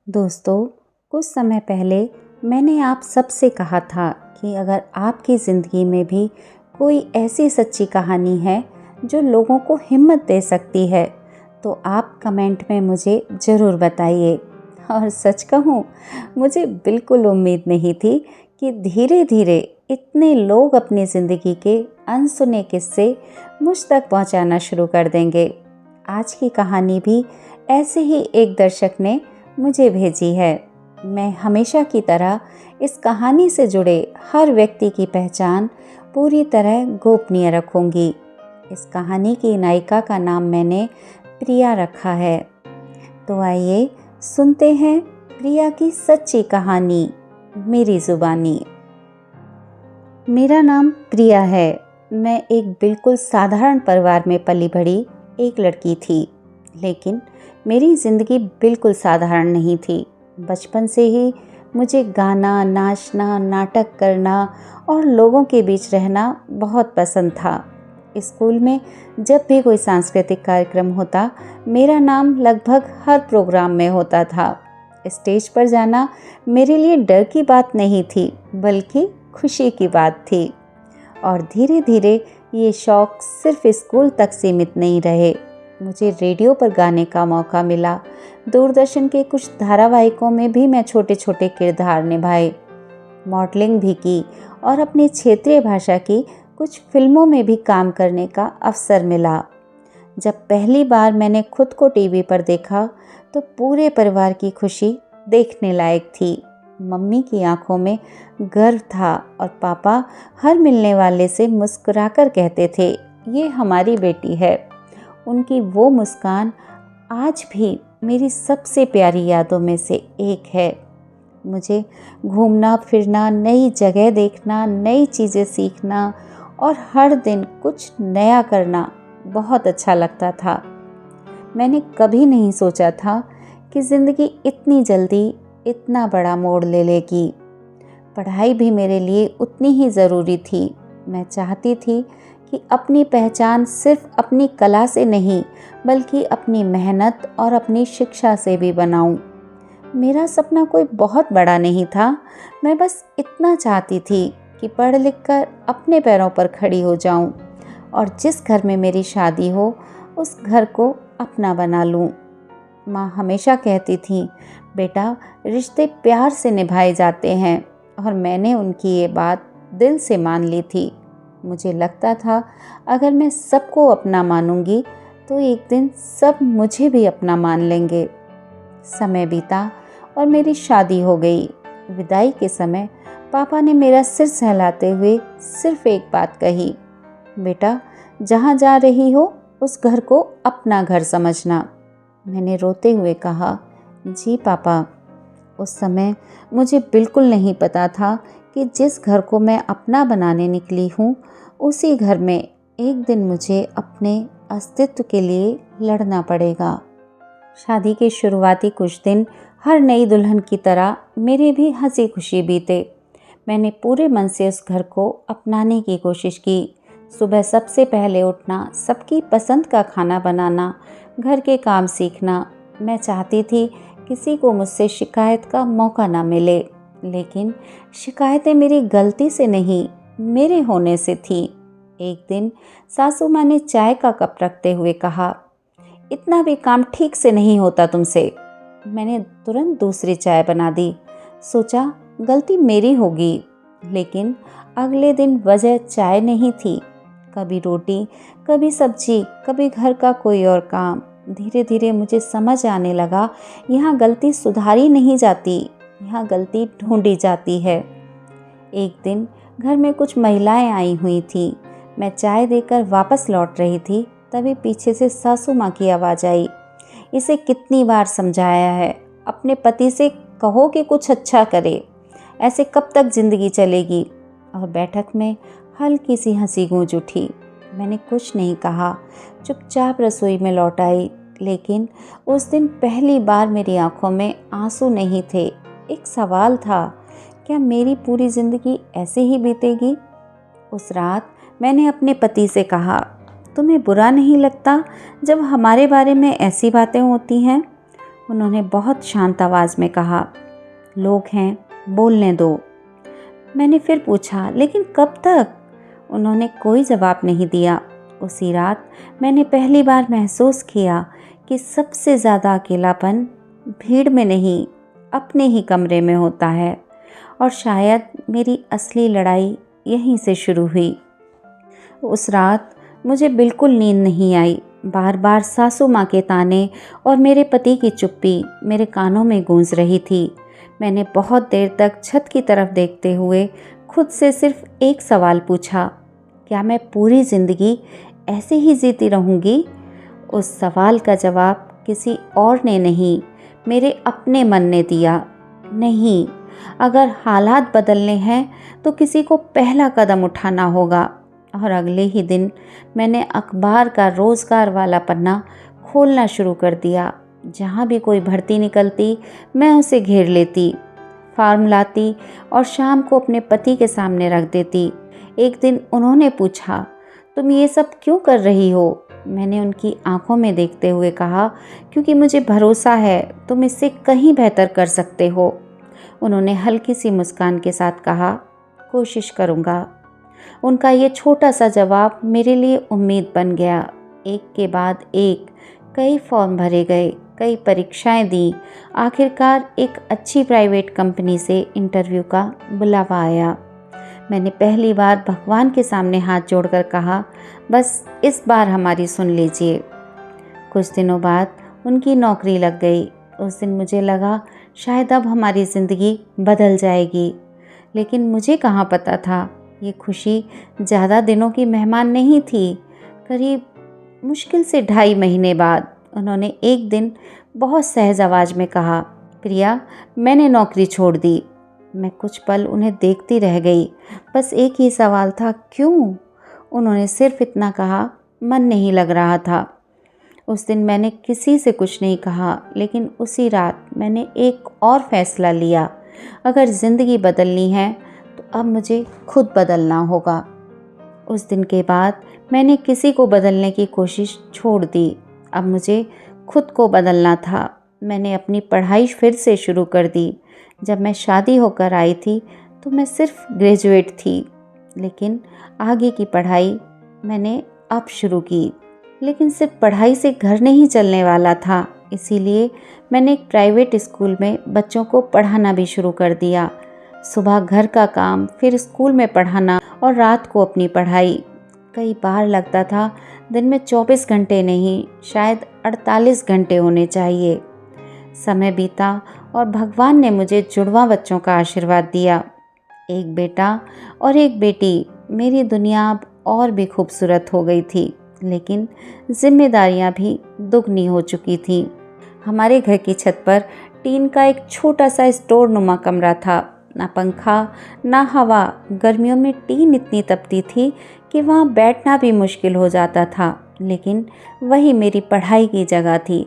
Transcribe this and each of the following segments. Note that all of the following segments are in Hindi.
दोस्तों, कुछ समय पहले मैंने आप सबसे कहा था कि अगर आपकी ज़िंदगी में भी कोई ऐसी सच्ची कहानी है जो लोगों को हिम्मत दे सकती है, तो आप कमेंट में मुझे ज़रूर बताइए। और सच कहूँ, मुझे बिल्कुल उम्मीद नहीं थी कि धीरे-धीरे इतने लोग अपनी ज़िंदगी के अनसुने किस्से मुझ तक पहुँचाना शुरू कर देंगे। आज की कहानी भी ऐसे ही एक दर्शक ने मुझे भेजी है। मैं हमेशा की तरह इस कहानी से जुड़े हर व्यक्ति की पहचान पूरी तरह गोपनीय रखूंगी। इस कहानी की नायिका का नाम मैंने प्रिया रखा है। तो आइए सुनते हैं प्रिया की सच्ची कहानी मेरी जुबानी। मेरा नाम प्रिया है। मैं एक बिल्कुल साधारण परिवार में पली बढ़ी एक लड़की थी, लेकिन मेरी ज़िंदगी बिल्कुल साधारण नहीं थी। बचपन से ही मुझे गाना, नाचना, नाटक करना और लोगों के बीच रहना बहुत पसंद था। स्कूल में जब भी कोई सांस्कृतिक कार्यक्रम होता, मेरा नाम लगभग हर प्रोग्राम में होता था। स्टेज पर जाना मेरे लिए डर की बात नहीं थी, बल्कि खुशी की बात थी। और धीरे धीरे ये शौक सिर्फ स्कूल तक सीमित नहीं रहे। मुझे रेडियो पर गाने का मौका मिला। दूरदर्शन के कुछ धारावाहिकों में भी मैं छोटे छोटे किरदार निभाए, मॉडलिंग भी की और अपनी क्षेत्रीय भाषा की कुछ फिल्मों में भी काम करने का अवसर मिला। जब पहली बार मैंने खुद को टीवी पर देखा, तो पूरे परिवार की खुशी देखने लायक थी। मम्मी की आंखों में गर्व था और पापा हर मिलने वाले से मुस्कुराकर कहते थे, ये हमारी बेटी है। उनकी वो मुस्कान आज भी मेरी सबसे प्यारी यादों में से एक है। मुझे घूमना फिरना, नई जगह देखना, नई चीज़ें सीखना और हर दिन कुछ नया करना बहुत अच्छा लगता था। मैंने कभी नहीं सोचा था कि ज़िंदगी इतनी जल्दी इतना बड़ा मोड़ ले लेगी। पढ़ाई भी मेरे लिए उतनी ही ज़रूरी थी। मैं चाहती थी कि अपनी पहचान सिर्फ अपनी कला से नहीं, बल्कि अपनी मेहनत और अपनी शिक्षा से भी बनाऊं। मेरा सपना कोई बहुत बड़ा नहीं था। मैं बस इतना चाहती थी कि पढ़ लिख कर अपने पैरों पर खड़ी हो जाऊं और जिस घर में मेरी शादी हो, उस घर को अपना बना लूं। माँ हमेशा कहती थी, बेटा, रिश्ते प्यार से निभाए जाते हैं, और मैंने उनकी ये बात दिल से मान ली थी। मुझे लगता था अगर मैं सबको अपना मानूंगी, तो एक दिन सब मुझे भी अपना मान लेंगे। समय बीता और मेरी शादी हो गई। विदाई के समय पापा ने मेरा सिर सहलाते हुए सिर्फ एक बात कही, बेटा, जहाँ जा रही हो उस घर को अपना घर समझना। मैंने रोते हुए कहा, जी पापा। उस समय मुझे बिल्कुल नहीं पता था कि जिस घर को मैं अपना बनाने निकली हूँ, उसी घर में एक दिन मुझे अपने अस्तित्व के लिए लड़ना पड़ेगा। शादी के शुरुआती कुछ दिन हर नई दुल्हन की तरह मेरे भी हंसी खुशी बीते। मैंने पूरे मन से उस घर को अपनाने की कोशिश की। सुबह सबसे पहले उठना, सबकी पसंद का खाना बनाना, घर के काम सीखना। मैं चाहती थी किसी को मुझसे शिकायत का मौका ना मिले, लेकिन शिकायतें मेरी गलती से नहीं, मेरे होने से थी। एक दिन सासू माँ ने चाय का कप रखते हुए कहा, इतना भी काम ठीक से नहीं होता तुमसे। मैंने तुरंत दूसरी चाय बना दी। सोचा गलती मेरी होगी, लेकिन अगले दिन वजह चाय नहीं थी। कभी रोटी, कभी सब्जी, कभी घर का कोई और काम। धीरे धीरे मुझे समझ आने लगा, यहाँ गलती सुधारी नहीं जाती, यहाँ गलती ढूंढी जाती है। एक दिन घर में कुछ महिलाएं आई हुई थीं। मैं चाय देकर वापस लौट रही थी, तभी पीछे से सासू माँ की आवाज़ आई, इसे कितनी बार समझाया है, अपने पति से कहो कि कुछ अच्छा करे, ऐसे कब तक जिंदगी चलेगी। और बैठक में हल्की सी हंसी गूंज उठी। मैंने कुछ नहीं कहा, चुपचाप रसोई में लौट आई। लेकिन उस दिन पहली बार मेरी आंखों में आंसू नहीं थे, एक सवाल था, क्या मेरी पूरी ज़िंदगी ऐसे ही बीतेगी? उस रात मैंने अपने पति से कहा, तुम्हें बुरा नहीं लगता जब हमारे बारे में ऐसी बातें होती हैं? उन्होंने बहुत शांत आवाज़ में कहा, लोग हैं, बोलने दो। मैंने फिर पूछा, लेकिन कब तक? उन्होंने कोई जवाब नहीं दिया। उसी रात मैंने पहली बार महसूस किया कि सबसे ज़्यादा अकेलापन भीड़ में नहीं, अपने ही कमरे में होता है। और शायद मेरी असली लड़ाई यहीं से शुरू हुई। उस रात मुझे बिल्कुल नींद नहीं आई। बार बार सासू माँ के ताने और मेरे पति की चुप्पी मेरे कानों में गूंज रही थी। मैंने बहुत देर तक छत की तरफ देखते हुए खुद से सिर्फ एक सवाल पूछा, क्या मैं पूरी ज़िंदगी ऐसे ही जीती रहूँगी? उस सवाल का जवाब किसी और ने नहीं, मेरे अपने मन ने दिया। नहीं, अगर हालात बदलने हैं तो किसी को पहला कदम उठाना होगा। और अगले ही दिन मैंने अखबार का रोज़गार वाला पन्ना खोलना शुरू कर दिया। जहाँ भी कोई भर्ती निकलती मैं उसे घेर लेती, फॉर्म लाती और शाम को अपने पति के सामने रख देती। एक दिन उन्होंने पूछा, तुम ये सब क्यों कर रही हो? मैंने उनकी आंखों में देखते हुए कहा, क्योंकि मुझे भरोसा है तुम इससे कहीं बेहतर कर सकते हो। उन्होंने हल्की सी मुस्कान के साथ कहा, कोशिश करूँगा। उनका ये छोटा सा जवाब मेरे लिए उम्मीद बन गया। एक के बाद एक कई फॉर्म भरे गए, कई परीक्षाएं दी। आखिरकार एक अच्छी प्राइवेट कंपनी से इंटरव्यू का बुलावा आया। मैंने पहली बार भगवान के सामने हाथ जोड़कर कहा, बस इस बार हमारी सुन लीजिए। कुछ दिनों बाद उनकी नौकरी लग गई। उस दिन मुझे लगा शायद अब हमारी ज़िंदगी बदल जाएगी। लेकिन मुझे कहाँ पता था ये खुशी ज़्यादा दिनों की मेहमान नहीं थी। करीब मुश्किल से 2.5 महीने बाद उन्होंने एक दिन बहुत सहज आवाज़ में कहा, प्रिया, मैंने नौकरी छोड़ दी। मैं कुछ पल उन्हें देखती रह गई। बस एक ही सवाल था, क्यों? उन्होंने सिर्फ इतना कहा, मन नहीं लग रहा था। उस दिन मैंने किसी से कुछ नहीं कहा, लेकिन उसी रात मैंने एक और फैसला लिया। अगर ज़िंदगी बदलनी है तो अब मुझे खुद बदलना होगा। उस दिन के बाद मैंने किसी को बदलने की कोशिश छोड़ दी। अब मुझे खुद को बदलना था। मैंने अपनी पढ़ाई फिर से शुरू कर दी। जब मैं शादी होकर आई थी तो मैं सिर्फ ग्रेजुएट थी, लेकिन आगे की पढ़ाई मैंने अब शुरू की। लेकिन सिर्फ पढ़ाई से घर नहीं चलने वाला था, इसीलिए मैंने एक प्राइवेट स्कूल में बच्चों को पढ़ाना भी शुरू कर दिया। सुबह घर का काम, फिर स्कूल में पढ़ाना और रात को अपनी पढ़ाई। कई बार लगता था दिन में 24 घंटे नहीं, शायद 48 घंटे होने चाहिए। समय बीता और भगवान ने मुझे जुड़वा बच्चों का आशीर्वाद दिया, एक बेटा और एक बेटी। मेरी दुनिया अब और भी खूबसूरत हो गई थी, लेकिन जिम्मेदारियां भी दुगनी हो चुकी थी। हमारे घर की छत पर टीन का एक छोटा सा स्टोर नुमा कमरा था। ना पंखा ना हवा। गर्मियों में टीन इतनी तपती थी कि वहाँ बैठना भी मुश्किल हो जाता था, लेकिन वही मेरी पढ़ाई की जगह थी।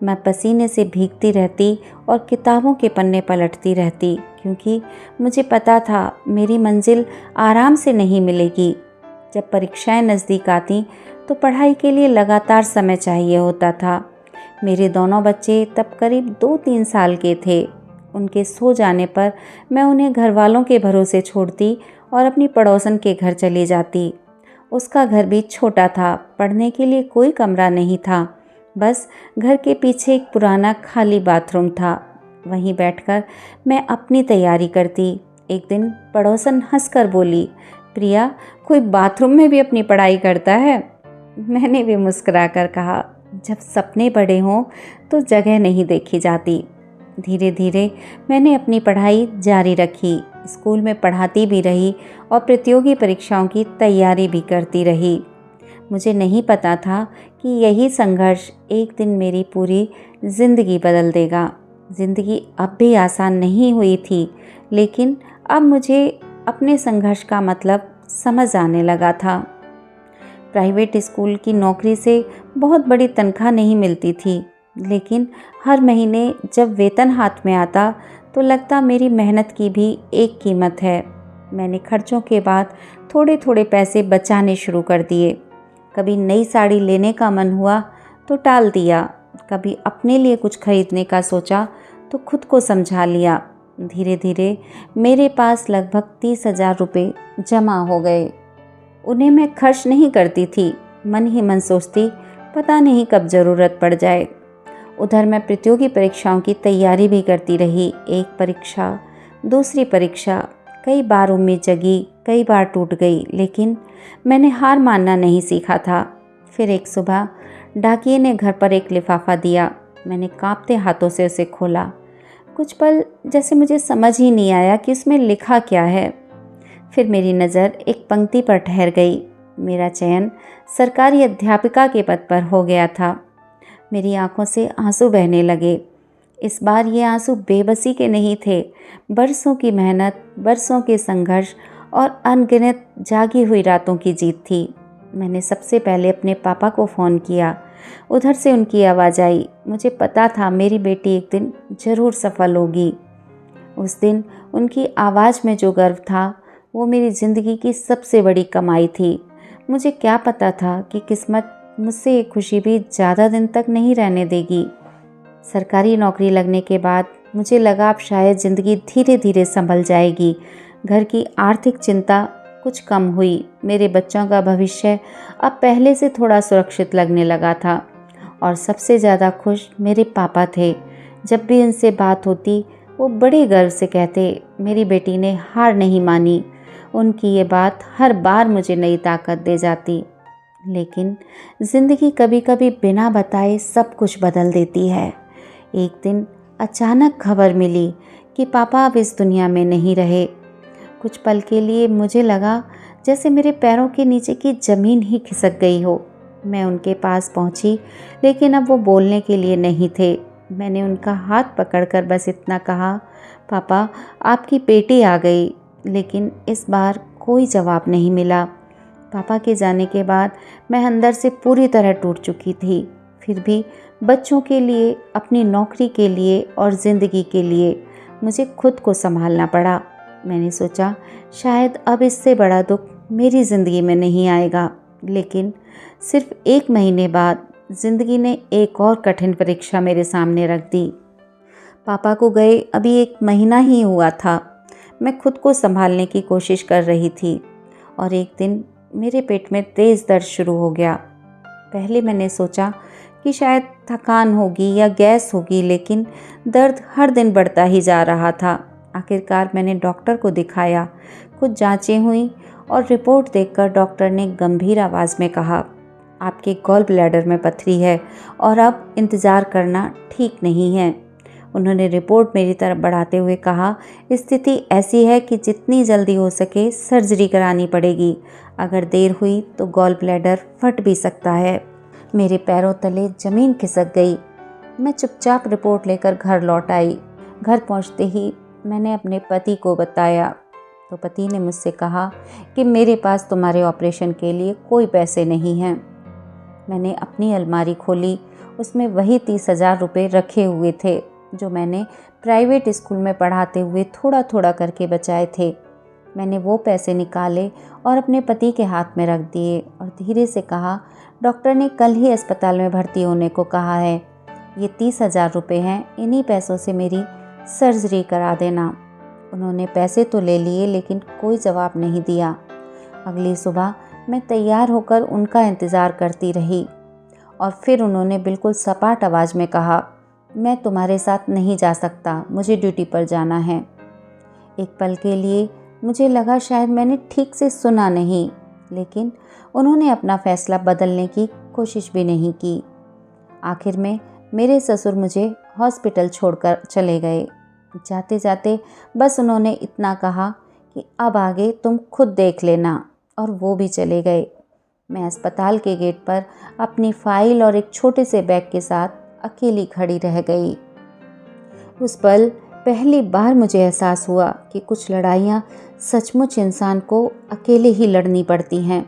मैं पसीने से भीगती रहती और किताबों के पन्ने पलटती रहती, क्योंकि मुझे पता था मेरी मंजिल आराम से नहीं मिलेगी। जब परीक्षाएं नज़दीक आती तो पढ़ाई के लिए लगातार समय चाहिए होता था। मेरे दोनों बच्चे तब करीब 2-3 साल के थे। उनके सो जाने पर मैं उन्हें घर वालों के भरोसे छोड़ती और अपनी पड़ोसन के घर चली जाती। उसका घर भी छोटा था, पढ़ने के लिए कोई कमरा नहीं था, बस घर के पीछे एक पुराना खाली बाथरूम था। वहीं बैठकर मैं अपनी तैयारी करती। एक दिन पड़ोसन हंसकर बोली, प्रिया, कोई बाथरूम में भी अपनी पढ़ाई करता है? मैंने भी मुस्कुराकर कहा, जब सपने बड़े हों तो जगह नहीं देखी जाती। धीरे धीरे मैंने अपनी पढ़ाई जारी रखी, स्कूल में पढ़ाती भी रही और प्रतियोगी परीक्षाओं की तैयारी भी करती रही। मुझे नहीं पता था कि यही संघर्ष एक दिन मेरी पूरी ज़िंदगी बदल देगा। ज़िंदगी अब भी आसान नहीं हुई थी, लेकिन अब मुझे अपने संघर्ष का मतलब समझ आने लगा था। प्राइवेट स्कूल की नौकरी से बहुत बड़ी तनख्वाह नहीं मिलती थी, लेकिन हर महीने जब वेतन हाथ में आता तो लगता मेरी मेहनत की भी एक कीमत है। मैंने खर्चों के बाद थोड़े थोड़े पैसे बचाने शुरू कर दिए। कभी नई साड़ी लेने का मन हुआ तो टाल दिया, कभी अपने लिए कुछ खरीदने का सोचा तो खुद को समझा लिया। धीरे धीरे मेरे पास लगभग 30,000 रुपये जमा हो गए। उन्हें मैं खर्च नहीं करती थी, मन ही मन सोचती पता नहीं कब ज़रूरत पड़ जाए। उधर मैं प्रतियोगी परीक्षाओं की तैयारी भी करती रही। एक परीक्षा, दूसरी परीक्षा, कई बार उम्मीद जगी, कई बार टूट गई, लेकिन मैंने हार मानना नहीं सीखा था। फिर एक सुबह डाकिये ने घर पर एक लिफाफा दिया। मैंने कांपते हाथों से उसे खोला। कुछ पल जैसे मुझे समझ ही नहीं आया कि उसमें लिखा क्या है। फिर मेरी नज़र एक पंक्ति पर ठहर गई। मेरा चयन सरकारी अध्यापिका के पद पर हो गया था। मेरी आंखों से आंसू बहने लगे। इस बार ये आंसू बेबसी के नहीं थे, बरसों की मेहनत, बरसों के संघर्ष और अनगिनत जागी हुई रातों की जीत थी। मैंने सबसे पहले अपने पापा को फ़ोन किया। उधर से उनकी आवाज़ आई। मुझे पता था मेरी बेटी एक दिन ज़रूर सफल होगी। उस दिन उनकी आवाज़ में जो गर्व था वो मेरी ज़िंदगी की सबसे बड़ी कमाई थी। मुझे क्या पता था कि किस्मत मुझसे ये खुशी भी ज़्यादा दिन तक नहीं रहने देगी। सरकारी नौकरी लगने के बाद मुझे लगा अब शायद ज़िंदगी धीरे धीरे संभल जाएगी। घर की आर्थिक चिंता कुछ कम हुई। मेरे बच्चों का भविष्य अब पहले से थोड़ा सुरक्षित लगने लगा था। और सबसे ज़्यादा खुश मेरे पापा थे। जब भी उनसे बात होती वो बड़े गर्व से कहते, मेरी बेटी ने हार नहीं मानी। उनकी ये बात हर बार मुझे नई ताकत दे जाती। लेकिन ज़िंदगी कभी कभी बिना बताए सब कुछ बदल देती है। एक दिन अचानक खबर मिली कि पापा अब इस दुनिया में नहीं रहे। कुछ पल के लिए मुझे लगा जैसे मेरे पैरों के नीचे की ज़मीन ही खिसक गई हो। मैं उनके पास पहुंची, लेकिन अब वो बोलने के लिए नहीं थे। मैंने उनका हाथ पकड़कर बस इतना कहा, पापा आपकी बेटी आ गई। लेकिन इस बार कोई जवाब नहीं मिला। पापा के जाने के बाद मैं अंदर से पूरी तरह टूट चुकी थी। फिर भी बच्चों के लिए, अपनी नौकरी के लिए और ज़िंदगी के लिए मुझे खुद को संभालना पड़ा। मैंने सोचा शायद अब इससे बड़ा दुख मेरी ज़िंदगी में नहीं आएगा। लेकिन सिर्फ 1 महीने बाद ज़िंदगी ने एक और कठिन परीक्षा मेरे सामने रख दी। पापा को गए अभी 1 महीना ही हुआ था। मैं खुद को संभालने की कोशिश कर रही थी और एक दिन मेरे पेट में तेज़ दर्द शुरू हो गया। पहले मैंने सोचा कि शायद थकान होगी या गैस होगी, लेकिन दर्द हर दिन बढ़ता ही जा रहा था। आखिरकार मैंने डॉक्टर को दिखाया। कुछ जांचें हुई और रिपोर्ट देखकर डॉक्टर ने गंभीर आवाज़ में कहा, आपके गॉल ब्लैडर में पथरी है और अब इंतज़ार करना ठीक नहीं है। उन्होंने रिपोर्ट मेरी तरफ बढ़ाते हुए कहा, स्थिति ऐसी है कि जितनी जल्दी हो सके सर्जरी करानी पड़ेगी। अगर देर हुई तो गॉल ब्लैडर फट भी सकता है। मेरे पैरों तले ज़मीन खिसक गई। मैं चुपचाप रिपोर्ट लेकर घर लौट आई। घर पहुंचते ही मैंने अपने पति को बताया तो पति ने मुझसे कहा कि मेरे पास तुम्हारे ऑपरेशन के लिए कोई पैसे नहीं हैं। मैंने अपनी अलमारी खोली। उसमें वही 30,000 रुपये रखे हुए थे जो मैंने प्राइवेट स्कूल में पढ़ाते हुए थोड़ा थोड़ा करके बचाए थे। मैंने वो पैसे निकाले और अपने पति के हाथ में रख दिए और धीरे से कहा, डॉक्टर ने कल ही अस्पताल में भर्ती होने को कहा है। ये 30,000 रुपये हैं, इन्हीं पैसों से मेरी सर्जरी करा देना। उन्होंने पैसे तो ले लिए लेकिन कोई जवाब नहीं दिया। अगली सुबह मैं तैयार होकर उनका इंतज़ार करती रही और फिर उन्होंने बिल्कुल सपाट आवाज़ में कहा, मैं तुम्हारे साथ नहीं जा सकता, मुझे ड्यूटी पर जाना है। एक पल के लिए मुझे लगा शायद मैंने ठीक से सुना नहीं, लेकिन उन्होंने अपना फैसला बदलने की कोशिश भी नहीं की। आखिर में मेरे ससुर मुझे हॉस्पिटल छोड़कर चले गए। जाते जाते बस उन्होंने इतना कहा कि अब आगे तुम खुद देख लेना, और वो भी चले गए। मैं अस्पताल के गेट पर अपनी फाइल और एक छोटे से बैग के साथ अकेली खड़ी रह गई। उस पल पहली बार मुझे एहसास हुआ कि कुछ लड़ाइयाँ सचमुच इंसान को अकेले ही लड़नी पड़ती हैं।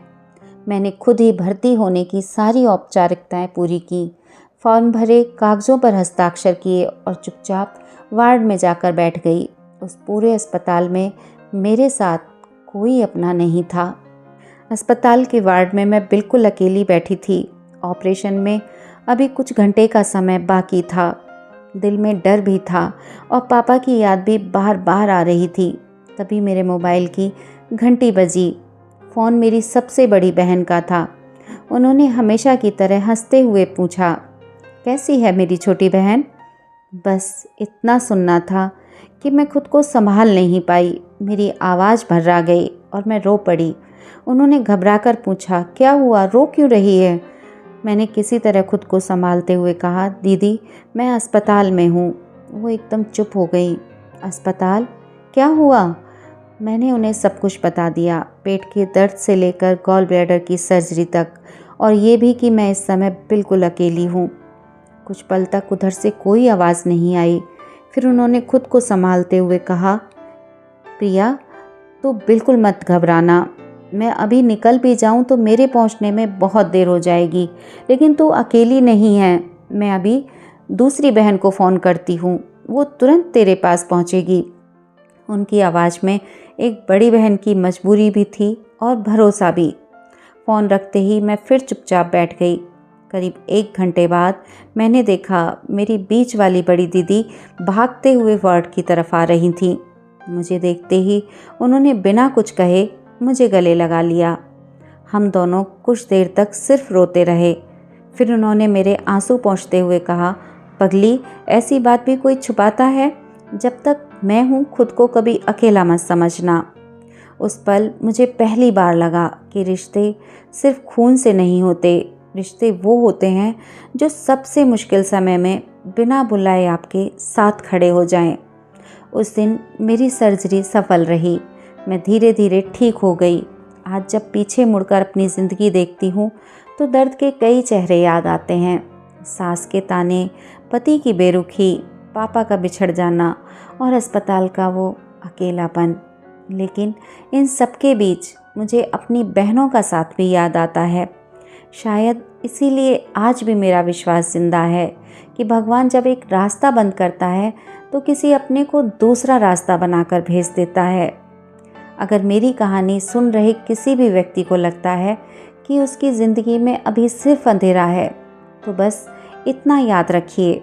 मैंने खुद ही भर्ती होने की सारी औपचारिकताएं पूरी की, फॉर्म भरे, कागज़ों पर हस्ताक्षर किए और चुपचाप वार्ड में जाकर बैठ गई। उस पूरे अस्पताल में मेरे साथ कोई अपना नहीं था। अस्पताल के वार्ड में मैं बिल्कुल अकेली बैठी थी। ऑपरेशन में अभी कुछ घंटे का समय बाकी था। दिल में डर भी था और पापा की याद भी बार बार आ रही थी। तभी मेरे मोबाइल की घंटी बजी। फ़ोन मेरी सबसे बड़ी बहन का था। उन्होंने हमेशा की तरह हंसते हुए पूछा, कैसी है मेरी छोटी बहन? बस इतना सुनना था कि मैं खुद को संभाल नहीं पाई। मेरी आवाज़ भर्रा गई और मैं रो पड़ी। उन्होंने घबराकर पूछा, क्या हुआ, रो क्यों रही है? मैंने किसी तरह खुद को संभालते हुए कहा, दीदी मैं अस्पताल में हूँ। वो एकदम चुप हो गई। अस्पताल? क्या हुआ? मैंने उन्हें सब कुछ बता दिया, पेट के दर्द से लेकर गॉल ब्लैडर की सर्जरी तक, और ये भी कि मैं इस समय बिल्कुल अकेली हूँ। कुछ पल तक उधर से कोई आवाज़ नहीं आई। फिर उन्होंने खुद को संभालते हुए कहा, प्रिया तो बिल्कुल मत घबराना। मैं अभी निकल भी जाऊं तो मेरे पहुंचने में बहुत देर हो जाएगी, लेकिन तू अकेली नहीं है। मैं अभी दूसरी बहन को फ़ोन करती हूँ, वो तुरंत तेरे पास पहुंचेगी। उनकी आवाज़ में एक बड़ी बहन की मजबूरी भी थी और भरोसा भी। फ़ोन रखते ही मैं फिर चुपचाप बैठ गई। करीब 1 घंटे बाद मैंने देखा मेरी बीच वाली बड़ी दीदी भागते हुए वार्ड की तरफ आ रही थीं। मुझे देखते ही उन्होंने बिना कुछ कहे मुझे गले लगा लिया। हम दोनों कुछ देर तक सिर्फ रोते रहे। फिर उन्होंने मेरे आंसू पोंछते हुए कहा, पगली ऐसी बात भी कोई छुपाता है? जब तक मैं हूँ खुद को कभी अकेला मत समझना। उस पल मुझे पहली बार लगा कि रिश्ते सिर्फ खून से नहीं होते। रिश्ते वो होते हैं जो सबसे मुश्किल समय में बिना बुलाए आपके साथ खड़े हो जाएं। उस दिन मेरी सर्जरी सफल रही। मैं धीरे धीरे ठीक हो गई। आज जब पीछे मुड़कर अपनी ज़िंदगी देखती हूँ तो दर्द के कई चेहरे याद आते हैं। सास के ताने, पति की बेरुखी, पापा का बिछड़ जाना और अस्पताल का वो अकेलापन। लेकिन इन सब के बीच मुझे अपनी बहनों का साथ भी याद आता है। शायद इसीलिए आज भी मेरा विश्वास जिंदा है कि भगवान जब एक रास्ता बंद करता है तो किसी अपने को दूसरा रास्ता बनाकर भेज देता है। अगर मेरी कहानी सुन रहे किसी भी व्यक्ति को लगता है कि उसकी ज़िंदगी में अभी सिर्फ अंधेरा है, तो बस इतना याद रखिए,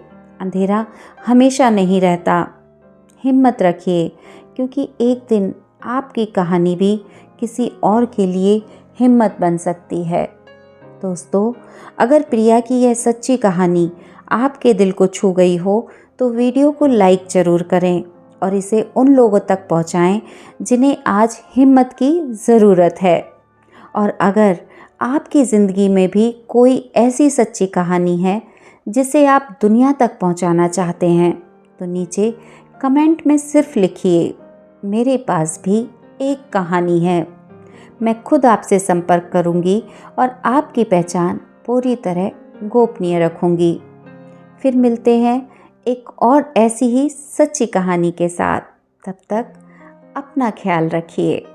अंधेरा हमेशा नहीं रहता। हिम्मत रखिए, क्योंकि एक दिन आपकी कहानी भी किसी और के लिए हिम्मत बन सकती है। दोस्तों, अगर प्रिया की यह सच्ची कहानी आपके दिल को छू गई हो तो वीडियो को लाइक ज़रूर करें और इसे उन लोगों तक पहुंचाएं जिन्हें आज हिम्मत की ज़रूरत है। और अगर आपकी ज़िंदगी में भी कोई ऐसी सच्ची कहानी है जिसे आप दुनिया तक पहुंचाना चाहते हैं तो नीचे कमेंट में सिर्फ लिखिए, मेरे पास भी एक कहानी है। मैं खुद आपसे संपर्क करूंगी और आपकी पहचान पूरी तरह गोपनीय रखूंगी। फिर मिलते हैं एक और ऐसी ही सच्ची कहानी के साथ। तब तक अपना ख्याल रखिए।